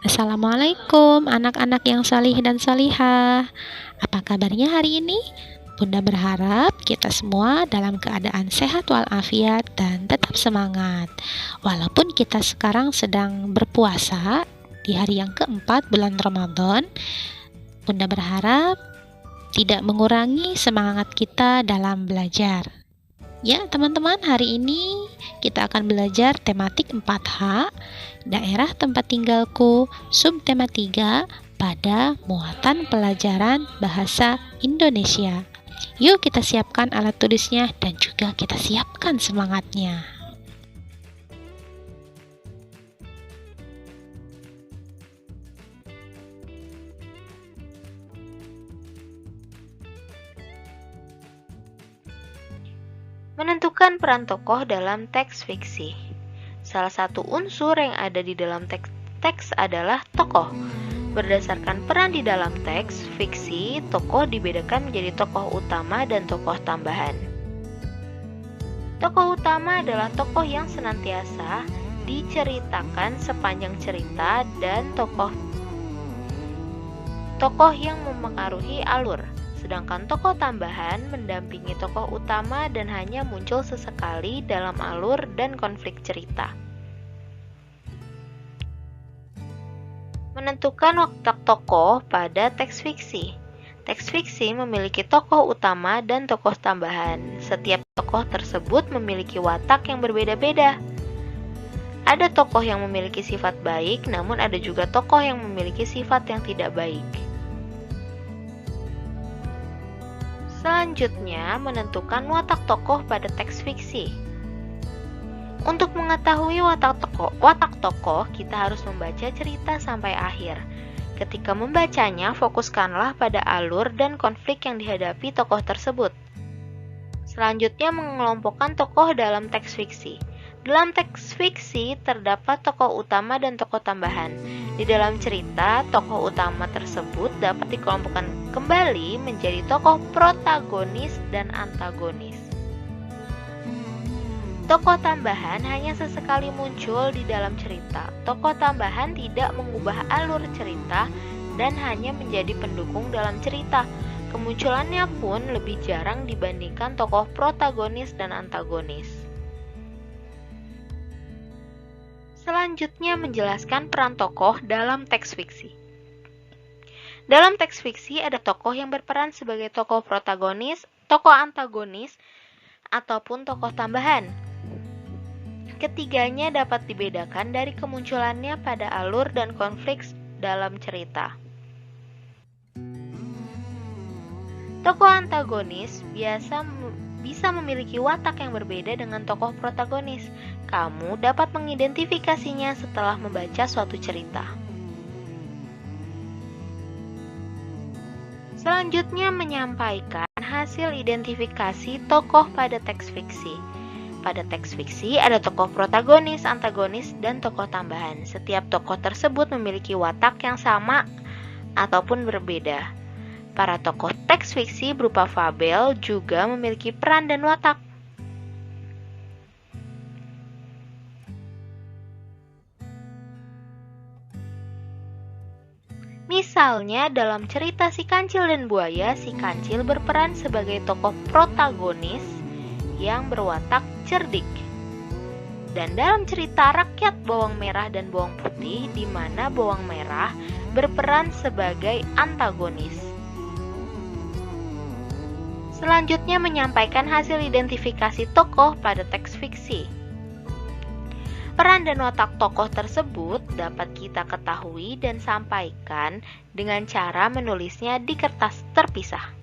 Assalamualaikum anak-anak yang salih dan salihah. Apa kabarnya hari ini? Bunda berharap kita semua dalam keadaan sehat walafiat dan tetap semangat. Walaupun kita sekarang sedang berpuasa di hari yang keempat bulan Ramadan, Bunda berharap tidak mengurangi semangat kita dalam belajar. Ya, teman-teman, hari ini kita akan belajar tematik 4H, daerah tempat tinggalku, subtema 3 pada muatan pelajaran bahasa Indonesia. Yuk kita siapkan alat tulisnya dan juga kita siapkan semangatnya. Menentukan peran tokoh dalam teks fiksi. Salah satu unsur yang ada di dalam teks adalah tokoh. Berdasarkan peran di dalam teks fiksi, tokoh dibedakan menjadi tokoh utama dan tokoh tambahan. Tokoh utama adalah tokoh yang senantiasa diceritakan sepanjang cerita dan tokoh yang memengaruhi alur. Sedangkan tokoh tambahan mendampingi tokoh utama dan hanya muncul sesekali dalam alur dan konflik cerita. Menentukan watak tokoh pada teks fiksi. Teks fiksi memiliki tokoh utama dan tokoh tambahan. Setiap tokoh tersebut memiliki watak yang berbeda-beda. Ada tokoh yang memiliki sifat baik, namun ada juga tokoh yang memiliki sifat yang tidak baik. Selanjutnya, menentukan watak tokoh pada teks fiksi. Untuk mengetahui watak tokoh, kita harus membaca cerita sampai akhir. Ketika membacanya, fokuskanlah pada alur dan konflik yang dihadapi tokoh tersebut. Selanjutnya, mengelompokkan tokoh dalam teks fiksi. Dalam teks fiksi terdapat tokoh utama dan tokoh tambahan. Di dalam cerita, tokoh utama tersebut dapat dikelompokkan kembali menjadi tokoh protagonis dan antagonis. Tokoh tambahan hanya sesekali muncul di dalam cerita. Tokoh tambahan tidak mengubah alur cerita dan hanya menjadi pendukung dalam cerita. Kemunculannya pun lebih jarang dibandingkan tokoh protagonis dan antagonis. Selanjutnya, menjelaskan peran tokoh dalam teks fiksi. Dalam teks fiksi ada tokoh yang berperan sebagai tokoh protagonis, tokoh antagonis, ataupun tokoh tambahan. Ketiganya dapat dibedakan dari kemunculannya pada alur dan konflik dalam cerita. Tokoh antagonis bisa memiliki watak yang berbeda dengan tokoh protagonis. Kamu dapat mengidentifikasinya setelah membaca suatu cerita. Selanjutnya, menyampaikan hasil identifikasi tokoh pada teks fiksi. Pada teks fiksi ada tokoh protagonis, antagonis, dan tokoh tambahan. Setiap tokoh tersebut memiliki watak yang sama ataupun berbeda. Para tokoh teks fiksi berupa fabel juga memiliki peran dan watak. Misalnya dalam cerita Si Kancil dan Buaya, si Kancil berperan sebagai tokoh protagonis yang berwatak cerdik. Dan dalam cerita Rakyat Bawang Merah dan Bawang Putih, di mana bawang merah berperan sebagai antagonis. Selanjutnya, menyampaikan hasil identifikasi tokoh pada teks fiksi. Peran dan watak tokoh tersebut dapat kita ketahui dan sampaikan dengan cara menulisnya di kertas terpisah.